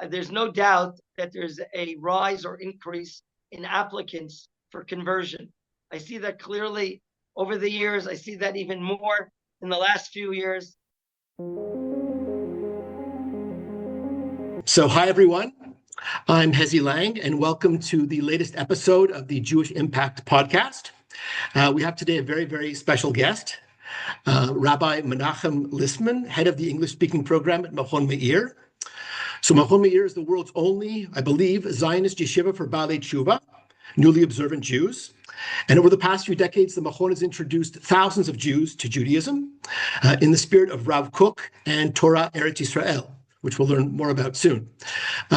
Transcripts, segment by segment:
there's no doubt that there's a rise or increase in applicants for conversion. I see that clearly over the years. I see that even more in the last few years. So, hi, everyone. I'm Hezi Lang, and welcome to the latest episode of the Jewish Impact podcast. We have today a very, very special guest, Rabbi Menachem Listman, head of the English-speaking program at Machon Meir. So Machon Meir is the world's only, I believe, Zionist Yeshiva for Baalei Tshuva, newly observant Jews. And over the past few decades, the Machon has introduced thousands of Jews to Judaism in the spirit of Rav Kook and Torah Eretz Yisrael, which we'll learn more about soon.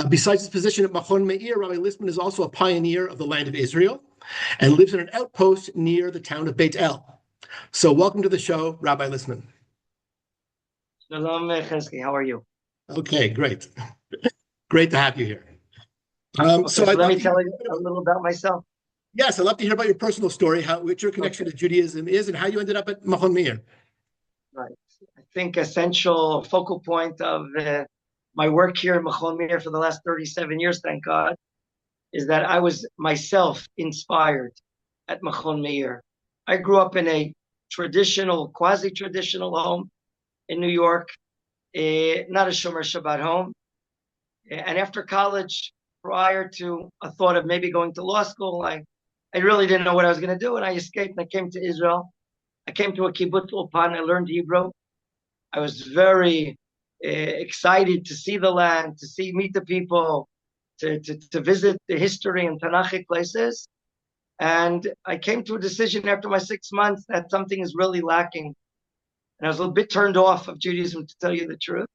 Besides his position at Machon Meir, Rabbi Listman is also a pioneer of the land of Israel and lives in an outpost near the town of Beit El. So welcome to the show, Rabbi Listman. Shalom, Chesky. How are you? Okay, great. Great to have you here. So let me tell you a little about myself. Yes, I'd love to hear about your personal story, what your connection to Judaism is, and how you ended up at Machon Meir. Right. I think essential focal point of my work here at Machon Meir for the last 37 years, thank God, is that I was myself inspired at Machon Meir. I grew up in a traditional, quasi-traditional home in New York, not a Shomer Shabbat home. And after college, prior to a thought of maybe going to law school, I really didn't know what I was going to do. And I escaped and I came to Israel. I came to a kibbutz ulpan. I learned Hebrew. I was very excited to see the land, to meet the people, to visit the history and Tanakhic places. And I came to a decision after my 6 months that something is really lacking. And I was a little bit turned off of Judaism, to tell you the truth.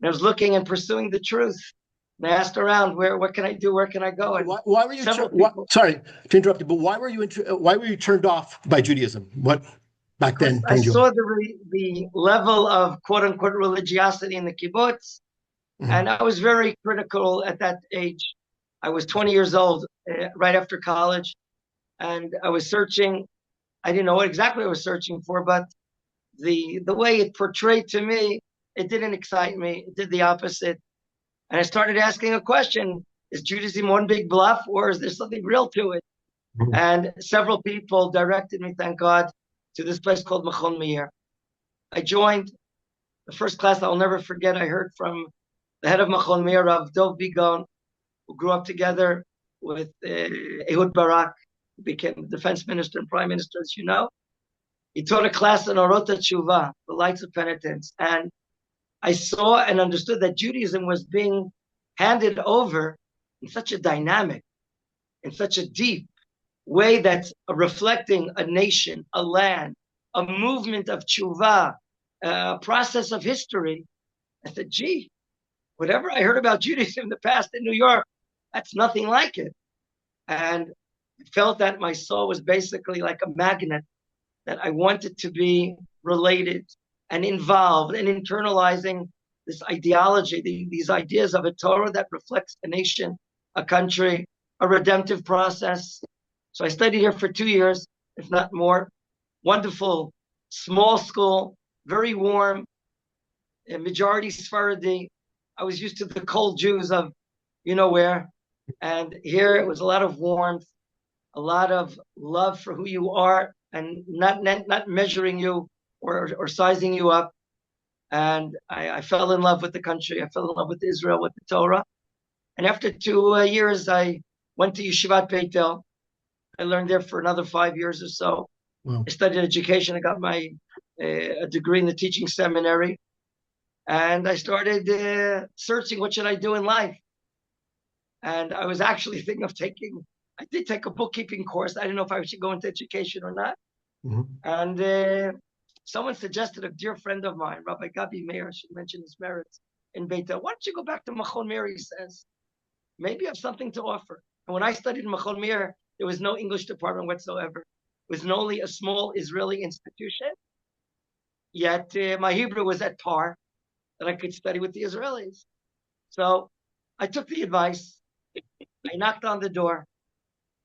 And I was looking and pursuing the truth. And I asked around, what can I do? Where can I go? And why were you? Sorry to interrupt you, but why were you turned off by Judaism? What back then? I saw the level of quote unquote religiosity in the kibbutz, and I was very critical at that age. I was 20 years old, right after college, and I was searching. I didn't know what exactly I was searching for, but the way it portrayed to me, it didn't excite me. It did the opposite. And I started asking a question: is Judaism one big bluff, or is there something real to it? And several people directed me, thank God, to this place called Machon Meir. I joined the first class I'll never forget. I heard from the head of Machon Meir, Rav Dov Bigon, who grew up together with Ehud Barak, who became the defense minister and prime minister, as you know. He taught a class on Orot HaTshuva, the lights of penitence. And I saw and understood that Judaism was being handed over in such a dynamic, in such a deep way that's reflecting a nation, a land, a movement of tshuva, a process of history. I said, gee, whatever I heard about Judaism in the past in New York, that's nothing like it. And I felt that my soul was basically like a magnet, that I wanted to be related and involved and internalizing this ideology, these ideas of a Torah that reflects a nation, a country, a redemptive process. So I studied here for 2 years, if not more. Wonderful, small school, very warm, a majority Sephardi. I was used to the cold Jews of you know where. And here it was a lot of warmth, a lot of love for who you are, and not measuring you or sizing you up. And I fell in love with the country. I fell in love with Israel, with the Torah. And after 2 years, I went to Yeshivat Beit El. I learned there for another 5 years or so. Wow. I studied education. I got my a degree in the teaching seminary. And I started searching, what should I do in life? And I was actually thinking of I did take a bookkeeping course. I didn't know if I should go into education or not. Mm-hmm. And someone suggested, a dear friend of mine, Rabbi Meir, I should mention his merits, in Beit El. Why don't you go back to Machon Meir, he says. Maybe you have something to offer. And when I studied in Machon Meir, there was no English department whatsoever. It was only a small Israeli institution. Yet my Hebrew was at par, that I could study with the Israelis. So I took the advice. I knocked on the door,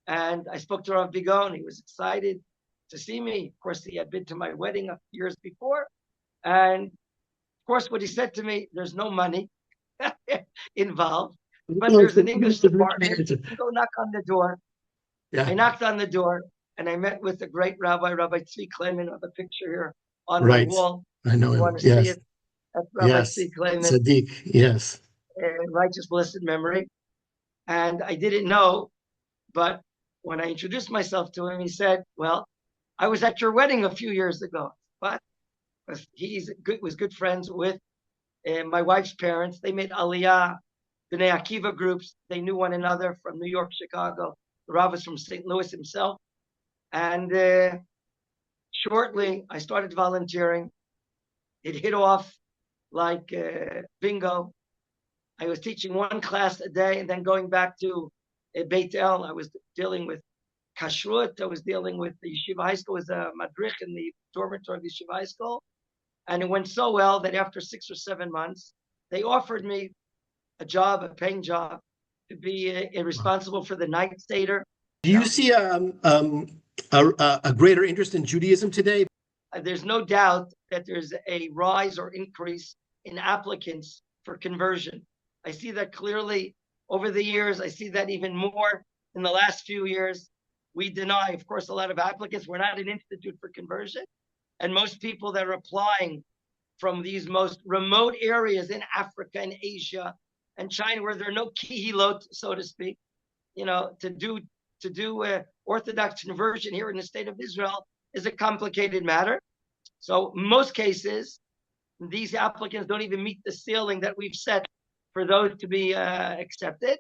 and I spoke to Rav Bigon. He was excited to see me. Of course, he had been to my wedding years before. And of course, what he said to me, there's no money. involved. But No, there's an English department. it's- You can go knock on the door. Yeah, I knocked on the door and I met with the great Rabbi Tzvi Kleiman. Of the picture here on my right. wall. I know You him. want to see Yes, it? That's Rabbi yes. Tzvi Kleiman, Sadiq. Yes. righteous blessed memory. And I didn't know, but when I introduced myself to him, he said, "Well, I was at your wedding a few years ago." But was good friends with my wife's parents. They made Aliyah, B'nai Akiva groups. They knew one another from New York, Chicago. The Rav was from St. Louis himself. And shortly, I started volunteering. It hit off like bingo. I was teaching one class a day and then going back to Beit El. I was dealing with kashrut. I was dealing with the Yeshiva High School as a madrich in the dormitory of the Yeshiva High School. And it went so well that after 6 or 7 months, they offered me a job, a paying job, to be responsible for the night Seder. Do you see a greater interest in Judaism today? There's no doubt that there's a rise or increase in applicants for conversion. I see that clearly over the years. I see that even more in the last few years. We deny, of course, a lot of applicants. We're not an institute for conversion. And most people that are applying from these most remote areas in Africa and Asia and China, where there are no kihilot, so to speak, to do Orthodox conversion here in the state of Israel is a complicated matter. So most cases, these applicants don't even meet the ceiling that we've set for those to be accepted.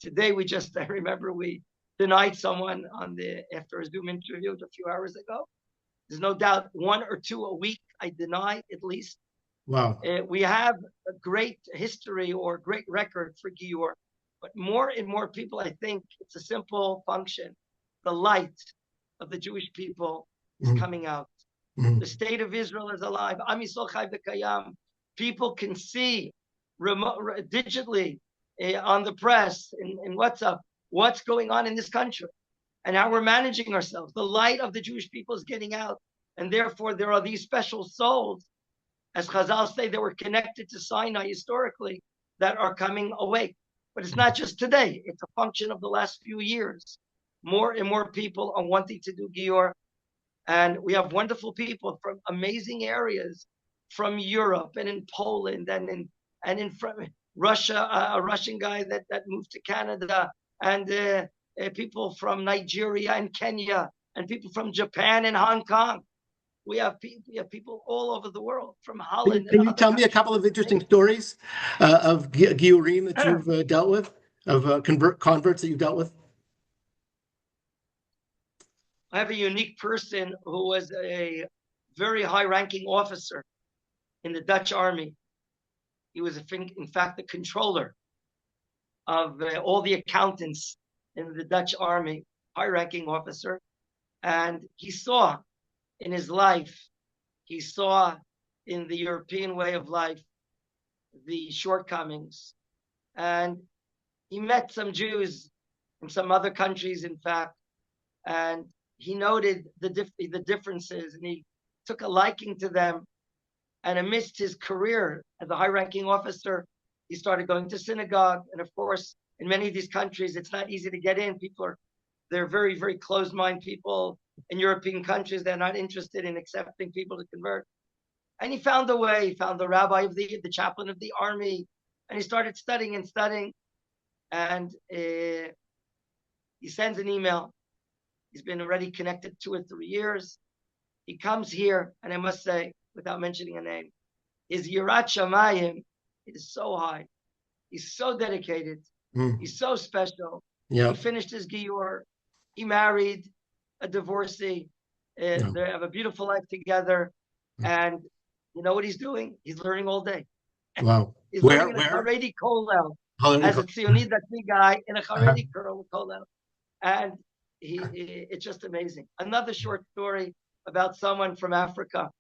Today, I remember we denied someone after a Zoom interview a few hours ago. There's no doubt 1 or 2 a week I deny at least. Wow. We have a great history or great record for Gior, but more and more people, I think it's a simple function. The light of the Jewish people is coming out. The state of Israel is alive. Am Yisrael Chai V'Kayam. People can see digitally on the press, in WhatsApp, what's going on in this country and how we're managing ourselves. The light of the Jewish people is getting out. And therefore, there are these special souls, as Chazal say, that were connected to Sinai historically, that are coming awake. But it's not just today. It's a function of the last few years. More and more people are wanting to do Gior. And we have wonderful people from amazing areas, from Europe and in Poland and in Russia, a Russian guy that moved to Canada, and people from Nigeria and Kenya, and people from Japan and Hong Kong. We have people all over the world, from Holland. Can you tell me a couple of interesting stories of Giurim that you've dealt with, of converts that you've dealt with? I have a unique person who was a very high-ranking officer in the Dutch army. He was, in fact, the controller of all the accountants in the Dutch army, high-ranking officer. And he saw in his life, he saw in the European way of life the shortcomings. And he met some Jews from some other countries, in fact, and he noted the differences, and he took a liking to them. And amidst his career as a high-ranking officer, he started going to synagogue. And of course, in many of these countries, it's not easy to get in. They're very, very closed-minded people. In European countries, they're not interested in accepting people to convert. And he found a way. He found the rabbi of the chaplain of the army, and he started studying. And he sends an email. He's been already connected 2 or 3 years. He comes here, and I must say, without mentioning a name, his Yirat Shamayim is so high. He's so dedicated. He's so special. He finished his Gior. He married a divorcee. They have a beautiful life together. And you know what he's doing? He's learning all day. Wow. He's learning in a Haredi kollel as a Tzionist guy in a Haredi kollel. And it's just amazing. Another short story about someone from Africa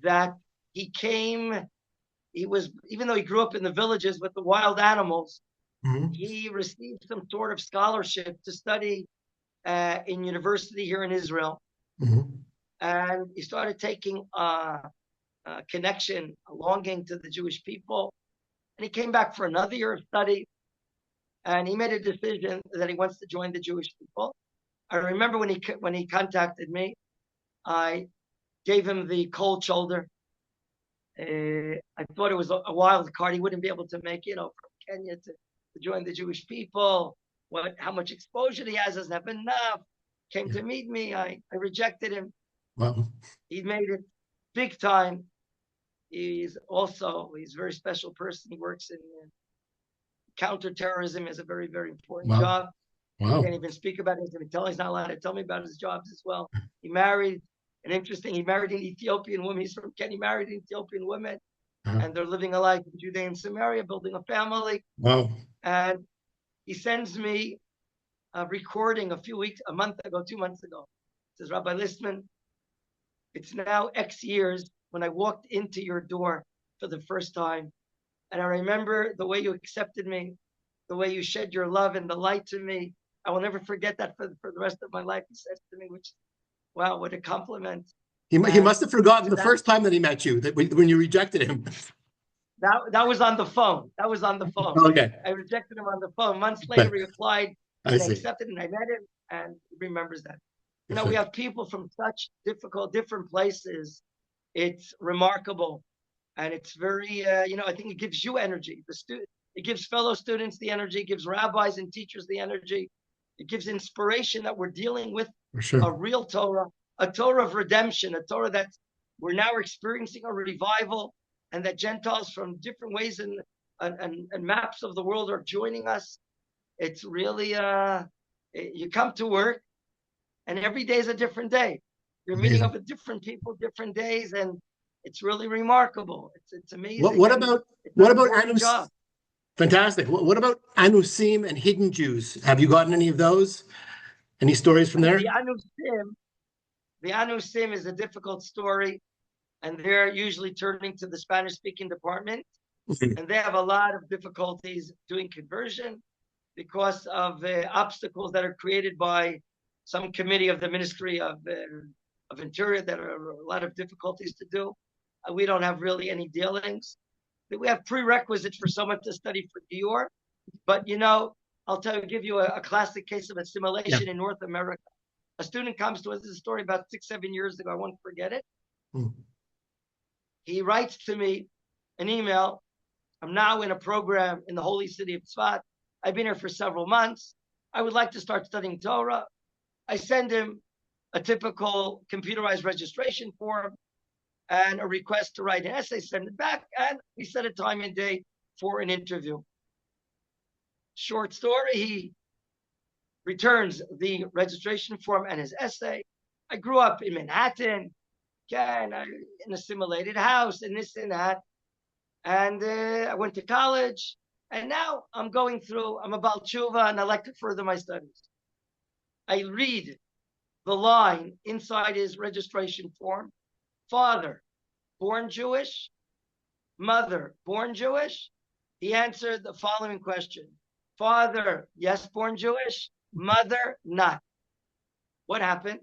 that he came. Even though he grew up in the villages with the wild animals, he received some sort of scholarship to study in university here in Israel. And he started taking a connection, a longing to the Jewish people. And he came back for another year of study, and he made a decision that he wants to join the Jewish people. I remember when he contacted me, I gave him the cold shoulder. I thought it was a wild card. He wouldn't be able to make, from Kenya to join the Jewish people. How much exposure he has doesn't have enough. Came to meet me. I rejected him. Wow. He made it big time. He's a very special person. He works in counterterrorism. Is a very, very important job. Wow. He can't even speak about it. He's not allowed to tell me about his jobs as well. He married an Ethiopian woman. He's from Kenya. He married an Ethiopian woman. And they're living a life in Judea and Samaria, building a family. Wow. And he sends me a recording a month ago, 2 months ago. He says, Rabbi Listman, it's now X years when I walked into your door for the first time. And I remember the way you accepted me, the way you shed your love and the light to me. I will never forget that for the rest of my life, he says to me, which, wow, what a compliment. He must have forgotten the first time that he met you, that when you rejected him. That was on the phone. Okay. I rejected him on the phone. Months later, he replied, I accepted, and I met him, and he remembers that. We have people from such different places. It's remarkable, and it's very, I think it gives you energy. It gives fellow students the energy, it gives rabbis and teachers the energy. It gives inspiration that we're dealing with a real Torah, a Torah of redemption, a Torah that we're now experiencing a revival, and that Gentiles from different ways and maps of the world are joining us. It's really, you come to work, and every day is a different day. You're meeting up with different people, different days, and it's really remarkable. It's amazing. What about Anus? Fantastic. What about Anusim and hidden Jews? Have you gotten any of those? Any stories from there? The Anusim is a difficult story, and they're usually turning to the Spanish-speaking department, and they have a lot of difficulties doing conversion because of obstacles that are created by some committee of the Ministry of Interior that are a lot of difficulties to do. We don't have really any dealings. We have prerequisites for someone to study for Dior, but I'll give you a classic case of assimilation in North America. A student comes to us. This is a story about 6-7 years ago. I won't forget it. He writes to me an email. I'm now in a program in the holy city of Tzfat. I've been here for several months. I would like to start studying Torah. I send him a typical computerized registration form and a request to write an essay, send it back, and we set a time and date for an interview. Short story, he returns the registration form and his essay. I grew up in Manhattan, in an assimilated house, and this and that. And I went to college, and now I'm a Baal Tshuva, and I like to further my studies. I read the line inside his registration form: father, born Jewish; mother, born Jewish. He answered the following question: father, yes, born Jewish; mother, not. What happened?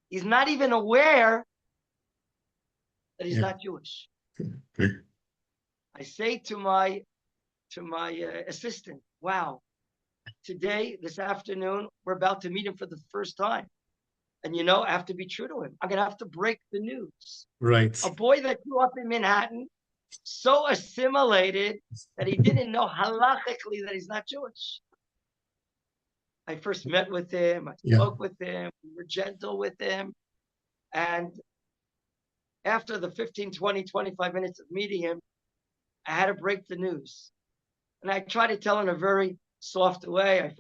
He's not even aware that he's not Jewish. I say to my assistant, wow, this afternoon, we're about to meet him for the first time. And I have to be true to him. I'm going to have to break the news. Right. A boy that grew up in Manhattan, so assimilated that he didn't know halachically that he's not Jewish. I first met with him. I spoke with him. We were gentle with him. And after the 15, 20, 25 minutes of meeting him, I had to break the news. And I tried to tell in a very soft way.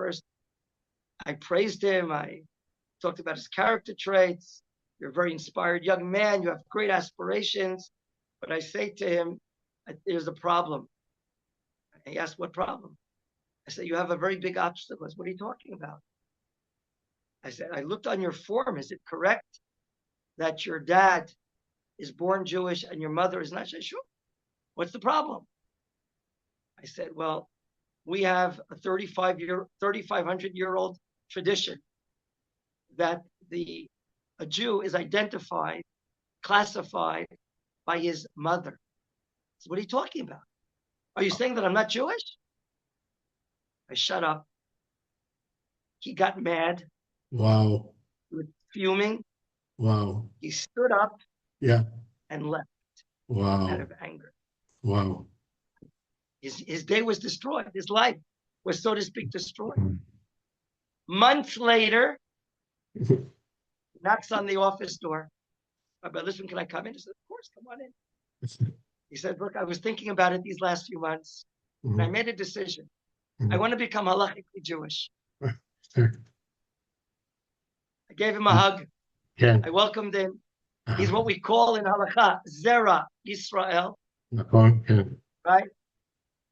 I praised him. I talked about his character traits. You're a very inspired young man. You have great aspirations. But I say to him, there's a problem. He asked, what problem? I said, you have a very big obstacle. I said, what are you talking about? I said, I looked on your form. Is it correct that your dad is born Jewish and your mother is not? I said, sure. What's the problem? I said, well, we have a 3,500-year-old tradition that a Jew is identified, classified by his mother. So what are you talking about? Are you saying that I'm not Jewish? I shut up. He got mad. Wow. He was fuming. Wow. He stood up Yeah. and left out Wow. of anger. Wow. His day was destroyed. His life was, so to speak, destroyed. Mhm. Months later, knocks on the office door. Rabbi Listman, can I come in? He said, of course, come on in. He said, look, I was thinking about it these last few months, and I made a decision. I want to become halachically Jewish. Sure. I gave him a hug. Yeah. I welcomed him. He's what we call in halakha, Zera Israel, Machon. Yeah. right?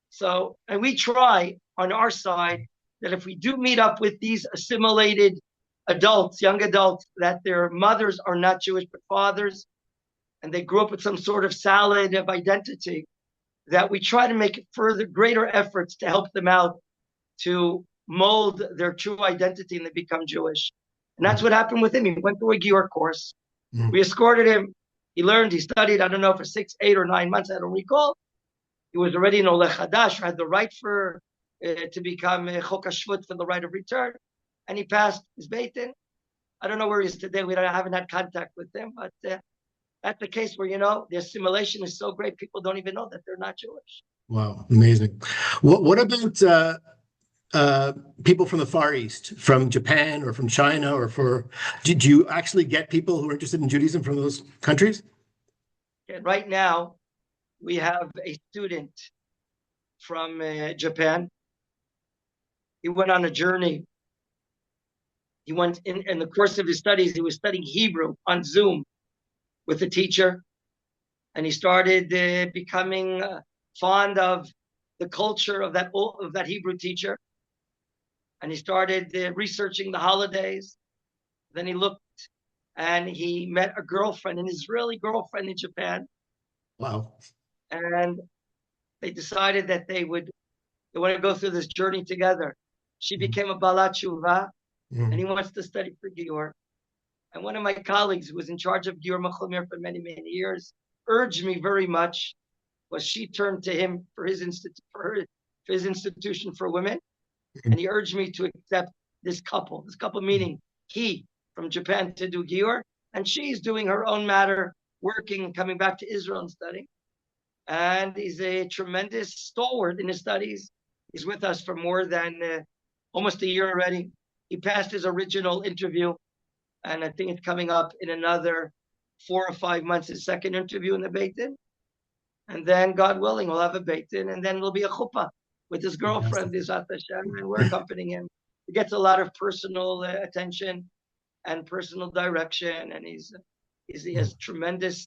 So, and we try on our side that if we do meet up with these assimilated adults, young adults, that their mothers are not Jewish but fathers, and they grew up with some sort of salad of identity, that we try to make further greater efforts to help them out to mold their true identity and they become Jewish. And that's what happened with him. He went through a Gior course. We escorted him. He learned, he studied, I don't know, for 6, 8, or 9 months, I don't recall. He was already an Oleh Chadash, had the right for to become Chok HaShvut for the right of return. And he passed his Beit Din. I don't know where he is today. Haven't had contact with him, but that's the case where, the assimilation is so great, people don't even know that they're not Jewish. Wow, amazing. What about people from the Far East, from Japan or from China, did you actually get people who are interested in Judaism from those countries? And right now, we have a student from Japan. He went on a journey. He went in the course of his studies, he was studying Hebrew on Zoom with a teacher. And he started becoming fond of the culture of that Hebrew teacher. And he started researching the holidays. Then he looked and he met a girlfriend, an Israeli girlfriend in Japan. Wow. And they decided that they want to go through this journey together. She became a Balat Tshuva, and he wants to study for Gior. And one of my colleagues who was in charge of Gior Machon for many, many years urged me very much, was she turned to him for his institution for women. And he urged me to accept this couple meaning he from Japan to do Gior, and she's doing her own matter, working and coming back to Israel and studying. And he's a tremendous stalwart in his studies. He's with us for more than almost a year already. He passed his original interview, and I think it's coming up in another 4 or 5 months, his second interview in the Beit Din. And then, God willing, we'll have a Beit Din, and then it'll be a chuppah with his girlfriend, Izat Hashem, and we're accompanying him. He gets a lot of personal attention and personal direction, and he has tremendous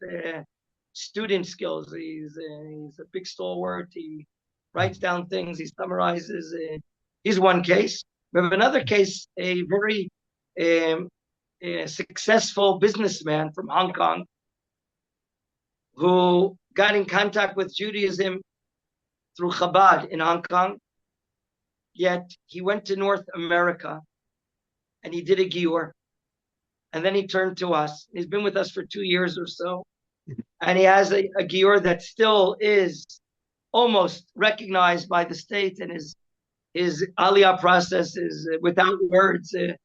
student skills. He's a big stalwart. He writes down things. He summarizes. He's one case. We have another case, a very successful businessman from Hong Kong who got in contact with Judaism through Chabad in Hong Kong. Yet he went to North America and he did a Gior. And then he turned to us. He's been with us for 2 years or so. And he has a Gior that still is almost recognized by the state, and his Aliyah process is without words. The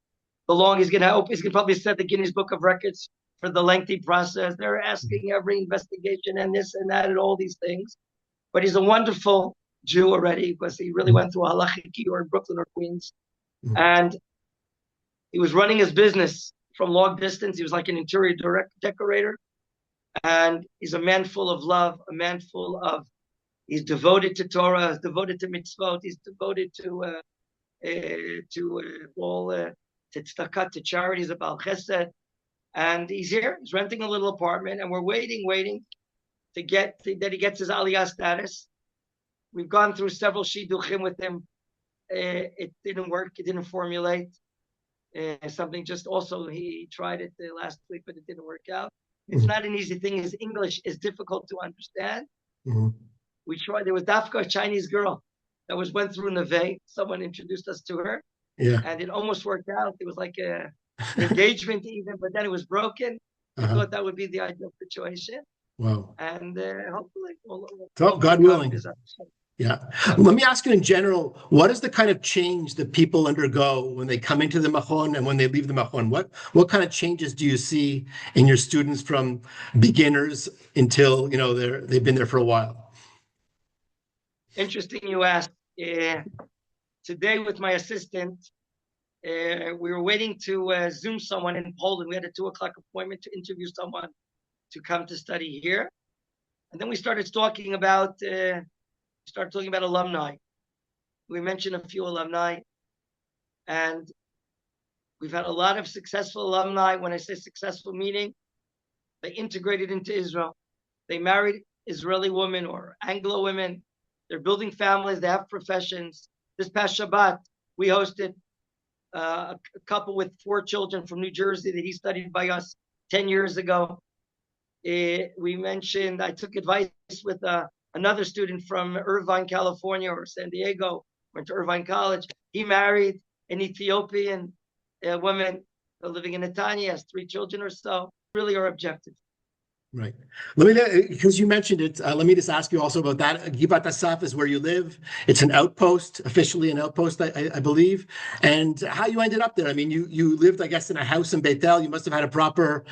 long he's going to probably set the Guinness Book of Records for the lengthy process. They're asking every investigation and this and that and all these things. But he's a wonderful Jew already because he really went through a halachic Gior in Brooklyn or Queens. And he was running his business from long distance. He was like an interior decorator. And he's a man full of love, he's devoted to Torah, he's devoted to mitzvot, he's devoted to tzedakah, to charities, about chesed. And he's here, he's renting a little apartment, and we're waiting that he gets his aliyah status. We've gone through several shiduchim with him. It didn't work, it didn't formulate. Something just also, he tried it last week, but it didn't work out. It's not an easy thing. His English is difficult to understand. We tried. There was Dafka, a Chinese girl that went through Neve. Someone introduced us to her. Yeah. And it almost worked out. It was like an engagement even, but then it was broken. I thought that would be the ideal situation. Wow. And hopefully, God willing. Yeah. Let me ask you in general, what is the kind of change that people undergo when they come into the Machon and when they leave the Machon? What kind of changes do you see in your students from beginners until, they've been there for a while? Interesting you asked. Today with my assistant, we were waiting to Zoom someone in Poland. We had a 2:00 appointment to interview someone to come to study here. And then we started talking about alumni. We mentioned a few alumni, and we've had a lot of successful alumni. When I say successful, meaning they integrated into Israel. They married Israeli women or Anglo women. They're building families. They have professions. This past Shabbat, we hosted a couple with 4 children from New Jersey that he studied by us 10 years ago. We mentioned, I took advice with another student from Irvine, California, or San Diego, went to Irvine College. He married an Ethiopian woman living in Netanya, has 3 children or so. Really our objective. Right. Because you mentioned it, let me just ask you also about that. Givat Asaf is where you live. It's an outpost, officially an outpost, I believe. And how you ended up there? I mean, you lived, I guess, in a house in Beit El. You must have had a proper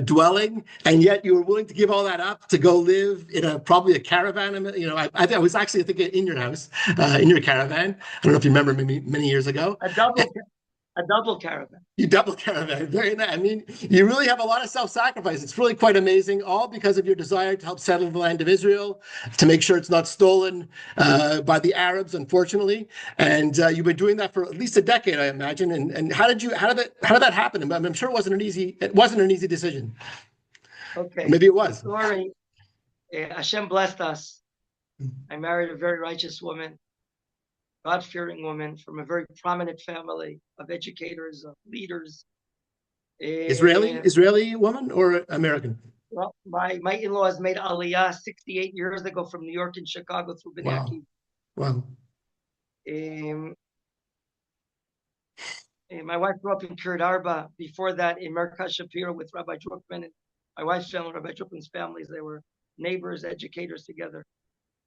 dwelling, and yet you were willing to give all that up to go live in probably a caravan. I was actually thinking in your house, in your caravan. I don't know if you remember many years ago. A double caravan. You double caravan. Very nice. I mean, you really have a lot of self-sacrifice. It's really quite amazing, all because of your desire to help settle the land of Israel, to make sure it's not stolen by the Arabs, unfortunately. And you've been doing that for at least a decade, I imagine. And how did that happen? I'm sure it wasn't an easy decision. Okay. Maybe it was. Sorry. Hashem blessed us. I married a very righteous woman. God-fearing woman from a very prominent family of educators, of leaders. Israeli woman or American? Well, my in-laws made Aliyah 68 years ago from New York and Chicago through Bnei Akiva. Wow. My wife grew up in Kiryat Arba. Before that, in Merkaz Shapiro with Rabbi Druckman. And my wife's family, Rabbi Druckman's families, they were neighbors, educators together.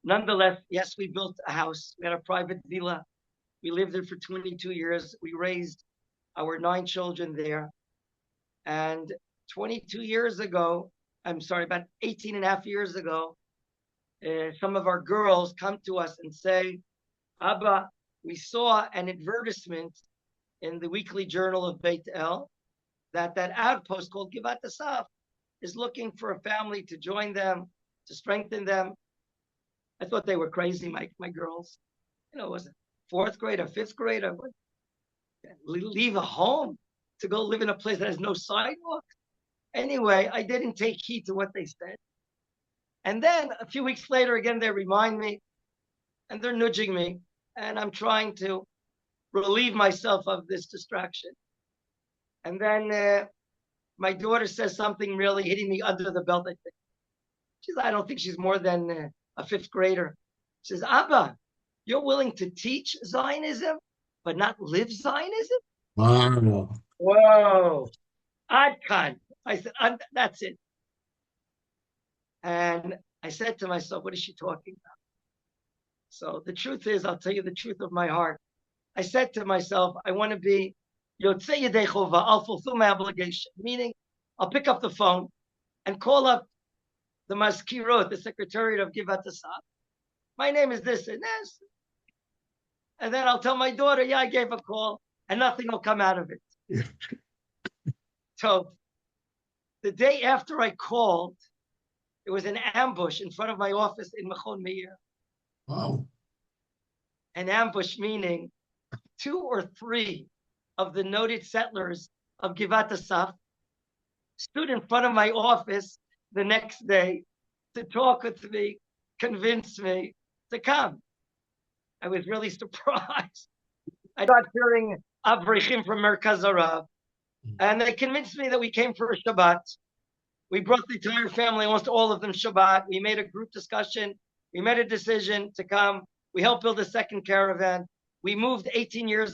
Nonetheless, yes, we built a house. We had a private villa. We lived there for 22 years. We raised our 9 children there. And 22 years ago, about 18 and a half years ago, some of our girls come to us and say, Abba, we saw an advertisement in the weekly journal of Beit El that outpost called Givat Asaf is looking for a family to join them, to strengthen them. I thought they were crazy, my girls. Was it 4th grade or 5th grade? Leave a home to go live in a place that has no sidewalk? Anyway, I didn't take heed to what they said. And then a few weeks later, again, they remind me, and they're nudging me, and I'm trying to relieve myself of this distraction. And then my daughter says something really hitting me under the belt, I think. I don't think she's more than a 5th grader. She says, Abba, you're willing to teach Zionism, but not live Zionism? Wow. Whoa. Adkan. I said, that's it. And I said to myself, what is she talking about? So the truth is, I'll tell you the truth of my heart. I said to myself, I want to be Yotzei Yedei Chova. I'll fulfill my obligation. Meaning, I'll pick up the phone and call up the Mazkirot, the Secretariat of Givat Asaf. My name is this and this. And then I'll tell my daughter, yeah, I gave a call, and nothing will come out of it. So the day after I called, there was an ambush in front of my office in Machon Meir. Wow. An ambush meaning 2 or 3 of the noted settlers of Givat Asaf stood in front of my office the next day to talk with me, convince me to come. I was really surprised. I got hearing Avrichim from Merkaz Arav, and they convinced me that we came for a Shabbat. We brought the entire family, almost all of them, Shabbat. We made a group discussion. We made a decision to come. We helped build a second caravan. We moved 18 years ago.